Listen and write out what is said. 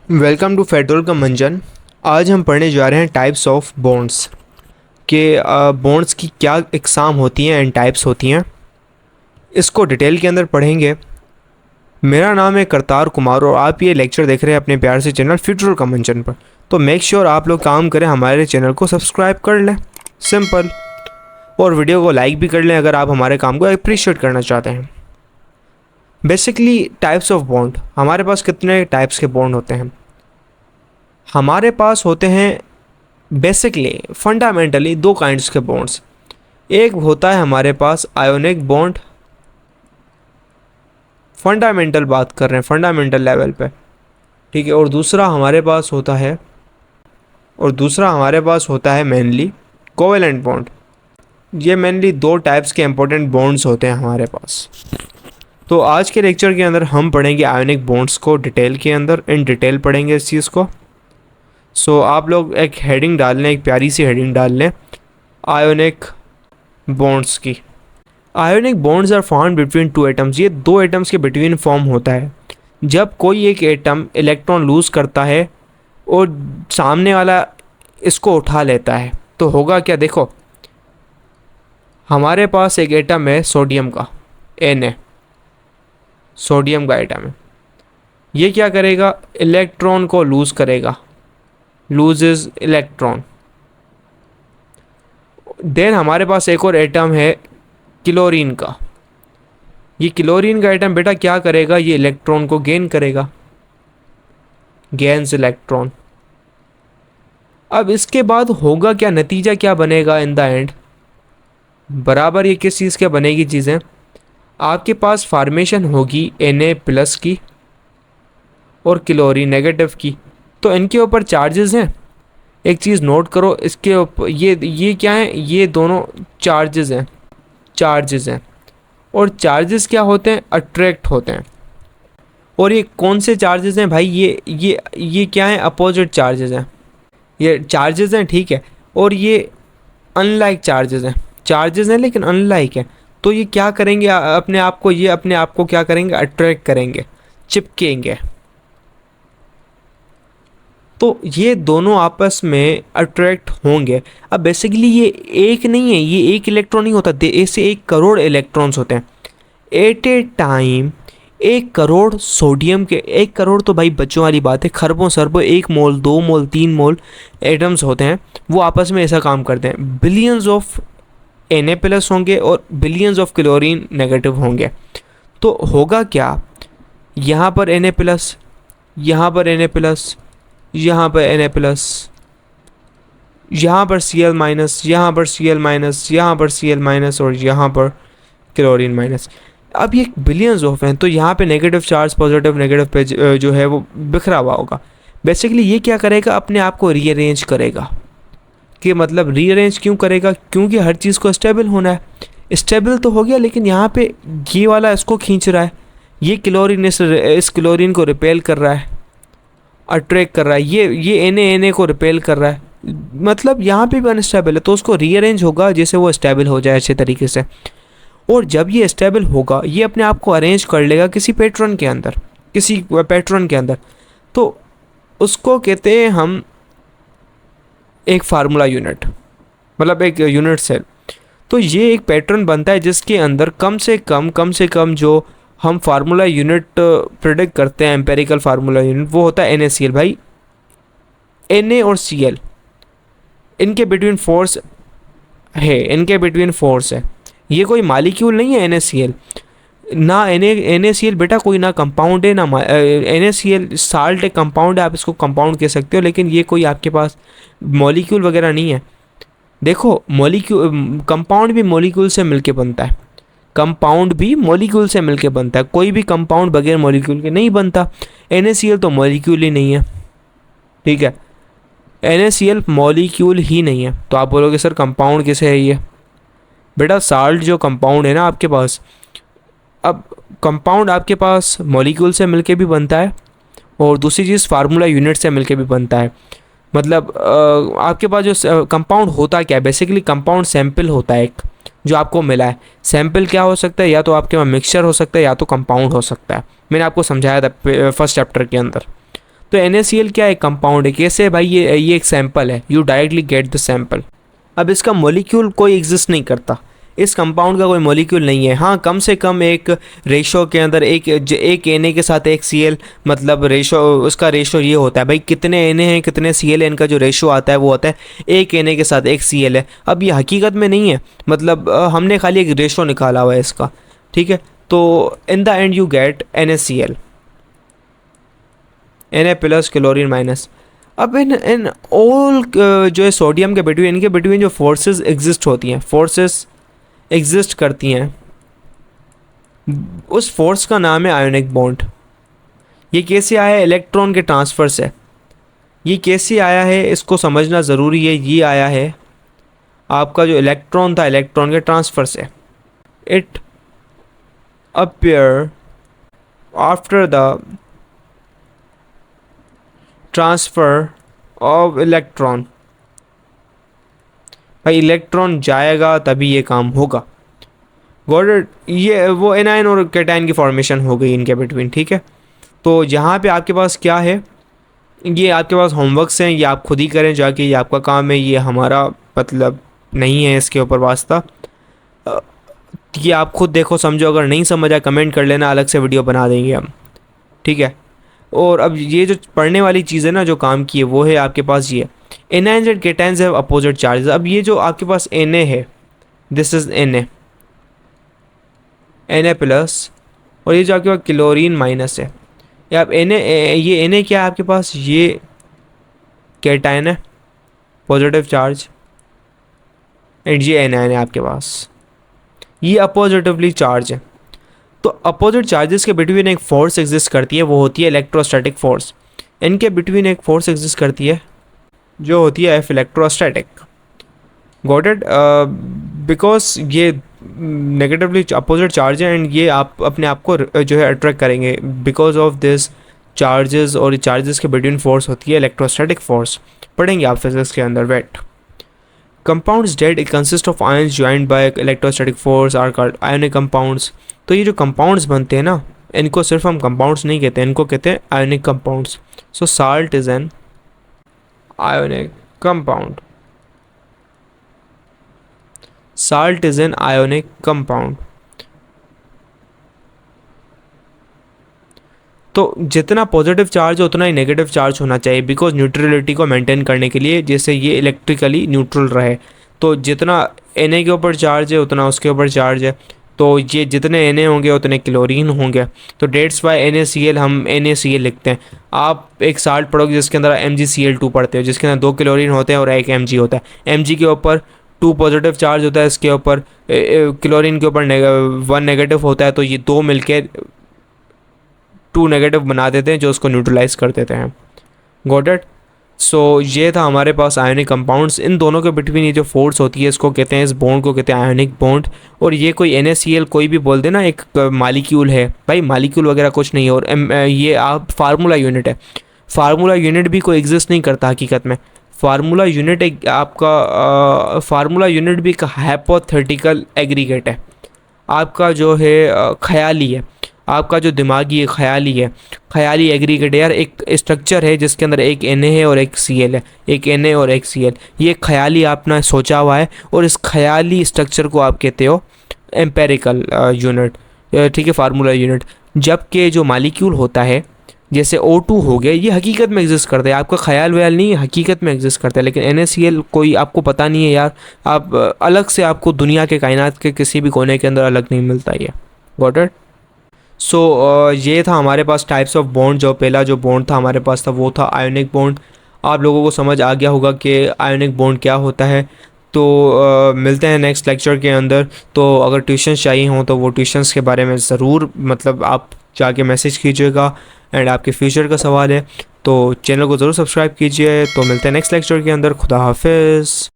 Welcome to federal का मंजन। आज हम पढ़ने जा रहे हैं टाइप्स ऑफ बॉन्ड्स के बॉन्ड्स की क्या इकसाम होती हैं एंड टाइप्स होती हैं। इसको डिटेल के अंदर पढ़ेंगे। मेरा नाम है करतार कुमार और आप ये लेक्चर देख रहे हैं अपने प्यार से चैनल फेडरल का मंजन पर। तो मेक श्योर आप लोग काम करें, हमारे चैनल को सब्सक्राइब कर लें, सिंपल। और वीडियो को लाइक भी कर लें अगर आप हमारे काम को अप्रिशिएट करना चाहते हैं। बेसिकली टाइप्स ऑफ बॉन्ड, हमारे पास कितने टाइप्स के बॉन्ड होते हैं? हमारे पास होते हैं बेसिकली फंडामेंटली दो काइंड्स के बॉन्ड्स। एक होता है हमारे पास आयोनिक बॉन्ड, फंडामेंटल बात कर रहे हैं, फंडामेंटल लेवल पे, ठीक है। और दूसरा हमारे पास होता है मेनली कोवेलेंट बॉन्ड। ये मेनली दो टाइप्स के इंपॉर्टेंट बॉन्ड्स होते हैं हमारे पास। तो आज के लेक्चर के अंदर हम पढ़ेंगे आयोनिक बॉन्ड्स को डिटेल के अंदर, इन डिटेल पढ़ेंगे इस चीज़ को। सो आप लोग एक हेडिंग डाल लें, एक प्यारी सी हेडिंग डाल लें आयोनिक बॉन्ड्स की। Ionic bonds are found between two atoms. ये दो एटम्स के बिटवीन फॉर्म होता है। जब कोई एक एटम इलेक्ट्रॉन लूज़ करता है और सामने वाला इसको उठा लेता है तो होगा क्या? देखो, हमारे पास एक एटम है सोडियम का, Na, सोडियम का एटम है। ये क्या करेगा? इलेक्ट्रॉन को लूज़ करेगा, लूजेस इलेक्ट्रॉन। देन हमारे पास एक और एटम है क्लोरीन का। ये क्लोरीन का एटम बेटा क्या करेगा? ये इलेक्ट्रॉन को गेन करेगा, गेन्स इलेक्ट्रॉन। अब इसके बाद होगा क्या? नतीजा क्या बनेगा इन द एंड? बराबर ये किस चीज़ क्या बनेगी चीज़ें? आपके पास फॉर्मेशन होगी Na+ की और क्लोरीन नेगेटिव की। तो इनके ऊपर चार्जेस हैं। एक चीज़ नोट करो, इसके ऊपर ये क्या है? ये दोनों चार्जेस हैं। और चार्जेस क्या होते हैं? अट्रैक्ट होते हैं। और ये कौन से चार्जेस हैं भाई? ये क्या है? अपोजिट चार्जेस हैं। ये चार्जेस हैं, ठीक है। और ये अनलाइक चार्जेस हैं लेकिन अनलाइक है। तो ये क्या करेंगे? अपने आप को क्या करेंगे? अट्रैक्ट करेंगे, चिपकेंगे। तो ये दोनों आपस में अट्रैक्ट होंगे। अब बेसिकली ये एक नहीं है, ये एक इलेक्ट्रॉन नहीं होता, ऐसे 1 करोड़ इलेक्ट्रॉन्स होते हैं at a time. 1 crore sodium के, 1 करोड़ तो भाई बच्चों वाली बात है, खरबों सरबों 1 मोल 2 मोल 3 मोल एटम्स होते हैं, वो आपस में ऐसा काम करते हैं। बिलियंस ऑफ Na+ होंगे और बिलियंस ऑफ क्लोरीन नेगेटिव होंगे। तो होगा क्या? यहाँ पर Na+, यहाँ पर Na+, यहाँ पर Na+, यहाँ पर Cl-, यहाँ पर Cl-, यहाँ पर Cl- और यहाँ पर क्लोरीन-। अब ये बिलियंस ऑफ हैं, तो यहाँ पे नेगेटिव चार्ज पॉजिटिव नेगेटिव पे जो है वो बिखरा हुआ होगा। बेसिकली ये क्या करेगा? अपने आप को रीअरेंज करेगा। कि मतलब रीअरेंज क्यों करेगा? क्योंकि हर चीज़ को स्टेबल होना है। स्टेबल तो हो गया लेकिन यहाँ पे ये वाला इसको खींच रहा है, ये क्लोरीन इस क्लोरीन को रिपेल कर रहा है, अट्रैक्ट कर रहा है, ये Na को रिपेल कर रहा है, मतलब यहाँ पे भी अनस्टेबल है। तो उसको रीअरेंज होगा जैसे वो स्टेबल हो जाए अच्छे तरीके से। और जब ये स्टेबल होगा ये अपने आप को अरेंज कर लेगा किसी पैटर्न के अंदर, तो उसको कहते हैं हम एक फार्मूला यूनिट, मतलब एक यूनिट सेल। तो ये एक पैटर्न बनता है जिसके अंदर कम से कम जो हम फार्मूला यूनिट प्रेडिक्ट करते हैं, एम्पेरिकल फार्मूला यूनिट, वो होता है NaCl। भाई Na और Cl इनके बिटवीन फोर्स है, ये कोई मालिक्यूल नहीं है NaCl। ना NaCl बेटा कोई ना कंपाउंड है, ना NaCl साल्ट है, कंपाउंड है, आप इसको कंपाउंड कह सकते हो, लेकिन ये कोई आपके पास मॉलिक्यूल वगैरह नहीं है। देखो कंपाउंड भी मॉलिक्यूल से मिलके बनता है, कोई भी कंपाउंड बगैर मॉलिक्यूल के नहीं बनता। NaCl तो मॉलिक्यूल ही नहीं है, ठीक है। NaCl मॉलिक्यूल ही नहीं है। तो आप बोलोगे सर कंपाउंड कैसे है ये? बेटा साल्ट जो कंपाउंड है ना आपके पास, अब कंपाउंड आपके पास मॉलिक्यूल से मिलके भी बनता है और दूसरी चीज़ फार्मूला यूनिट से मिलके भी बनता है। मतलब आपके पास जो कंपाउंड होता क्या है? बेसिकली कंपाउंड सैंपल होता है एक, जो आपको मिला है। सैंपल क्या हो सकता है? या तो आपके पास मिक्सचर हो सकता है या तो कंपाउंड हो सकता है। मैंने आपको समझाया था फर्स्ट चैप्टर के अंदर। तो NaCl क्या है, कंपाउंड है। कैसे भाई, ये एक सैंपल है, you directly get the sample. अब इसका मॉलिक्यूल कोई एग्जिस्ट नहीं करता, इस कंपाउंड का कोई मॉलिक्यूल नहीं है। हाँ, कम से कम एक रेशो के अंदर एक Na के साथ एक Cl, मतलब रेशो, उसका रेशो ये होता है भाई कितने Na हैं कितने Cl है, इनका जो रेशो आता है वो होता है एक Na के साथ एक Cl है। अब ये हकीकत में नहीं है, मतलब हमने खाली एक रेशो निकाला हुआ है इसका, ठीक है। तो in the end you get NaCl, Na plus chlorine minus. अब इन ऑल जो है सोडियम के बिटवीन, इनके बिटवीन जो फोर्सेस एग्जिस्ट होती हैं, फोर्सेस एग्जिस्ट करती हैं, उस फोर्स का नाम है आयोनिक बॉन्ड। ये कैसे आया है, इलेक्ट्रॉन के ट्रांसफ़र से। ये कैसे आया है इसको समझना ज़रूरी है। ये आया है आपका जो इलेक्ट्रॉन था, इलेक्ट्रॉन के ट्रांसफ़र से। It appear after the transfer of electron. भाई इलेक्ट्रॉन जाएगा तभी ये काम होगा। Got it. ये वो एनायन और कैटायन की फॉर्मेशन हो गई इनके बिटवीन, ठीक है। तो यहाँ पे आपके पास क्या है, ये आपके पास होमवर्क्स हैं, ये आप खुद ही करें जाके, ये आपका काम है, ये हमारा मतलब नहीं है इसके ऊपर वास्ता। ये आप खुद देखो समझो, अगर नहीं समझा कमेंट कर लेना, अलग से वीडियो बना देंगे हम, ठीक है। और अब ये जो पढ़ने वाली चीज़ है ना जो काम की है, वो है आपके पास ये anions and cations have opposite charges. अब ये जो आपके पास Na है, दिस इज Na प्लस, और ये जो आपके पास क्लोरीन माइनस है, ये आप ये Na क्या है आपके पास, ये कैटायन है पॉजिटिव चार्ज, एंड ये एनायन है आपके पास, ये अपोजिटिवली चार्ज है। तो अपोजिट चार्जेस के बिटवीन एक फोर्स एग्जिस्ट करती है, वो होती है इलेक्ट्रोस्टैटिक फोर्स। इनके बिटवीन एक फोर्स एग्जिस्ट करती है जो होती है F electrostatic. Got it. Because ये नेगेटिवली अपोजिट चार्ज है एंड ये आप अपने आप को जो है अट्रैक्ट करेंगे बिकॉज ऑफ दिस चार्जेस, और चार्जेस के बिटवीन फोर्स होती है इलेक्ट्रोस्टैटिक फोर्स। पढ़ेंगे आप फिजिक्स के अंदर। Wet compounds that consist of ions joined by electrostatic force are called ionic compounds. तो ये जो कंपाउंड्स बनते हैं ना, इनको सिर्फ हम कंपाउंड्स नहीं कहते, इनको कहते हैं ionic compounds. So salt is an ionic compound. Salt is an ionic compound. तो जितना पॉजिटिव चार्ज है उतना ही नेगेटिव चार्ज होना चाहिए, बिकॉज न्यूट्रलिटी को मेंटेन करने के लिए, जैसे ये इलेक्ट्रिकली न्यूट्रल रहे। तो जितना Na के ऊपर चार्ज है उतना उसके ऊपर चार्ज है, तो ये जितने Na होंगे उतने क्लोरीन होंगे। तो डेट्स वाई NaCl हम NaCl लिखते हैं। आप एक साल्ट पढ़ोगे जिसके अंदर MgCl2 पढ़ते हो, जिसके अंदर 2 क्लोरीन होते हैं और एक Mg होता है। Mg के ऊपर 2 पॉजिटिव चार्ज होता है, इसके ऊपर क्लोरीन के ऊपर 1 नेगेटिव होता है। तो ये दो मिलके 2 नेगेटिव बना देते हैं जो उसको न्यूट्रलाइज कर देते हैं। Got it. सो ये था हमारे पास आयोनिक कंपाउंड्स। इन दोनों के बिटवीन ये जो फोर्स होती है इसको कहते हैं, इस बॉन्ड को कहते हैं आयोनिक बॉन्ड। और ये कोई NaCl कोई भी बोल देना एक मालिक्यूल है, भाई मालिक्यूल वगैरह कुछ नहीं है। और ये आप फार्मूला यूनिट है, फार्मूला यूनिट भी कोई एग्जिस्ट नहीं करता हकीकत में। फार्मूला यूनिट एक आपका फार्मूला यूनिट भी एक हाइपोथेटिकल एग्रीगेट है, आपका जो है ख्याली है, आपका जो दिमागी है ख्याली है, ख्याली एग्रीगेट। यार एक स्ट्रक्चर है जिसके अंदर एक Na है और एक Cl है, एक Na और एक Cl, ये ख्याली आपने सोचा हुआ है। और इस ख्याली स्ट्रक्चर को आप कहते हो एम्पेरिकल यूनिट, ठीक है, फार्मूला यूनिट। जबकि जो मालिक्यूल होता है जैसे O2 हो गया, ये हकीकत में एग्जिस्ट करता है, आपका ख्याल व्याल नहीं है, हकीकत में एग्जिस्ट करता है। लेकिन NaCl कोई आपको पता नहीं है यार, आप अलग से आपको दुनिया के कायनात के किसी भी कोने के अंदर अलग नहीं मिलता ये। Got it. सो ये था हमारे पास टाइप्स ऑफ बॉन्ड। जो पहला जो बॉन्ड था हमारे पास था वो था आयोनिक बॉन्ड। आप लोगों को समझ आ गया होगा कि आयोनिक बॉन्ड क्या होता है। तो मिलते हैं नेक्स्ट लेक्चर के अंदर। तो अगर ट्यूशन चाहिए हों तो वो ट्यूशन्स के बारे में ज़रूर मतलब आप जाके मैसेज कीजिएगा, एंड आपके फ्यूचर का सवाल है तो चैनल को ज़रूर सब्सक्राइब कीजिए। तो मिलते हैं नेक्स्ट लेक्चर के अंदर। खुदा हाफिज़।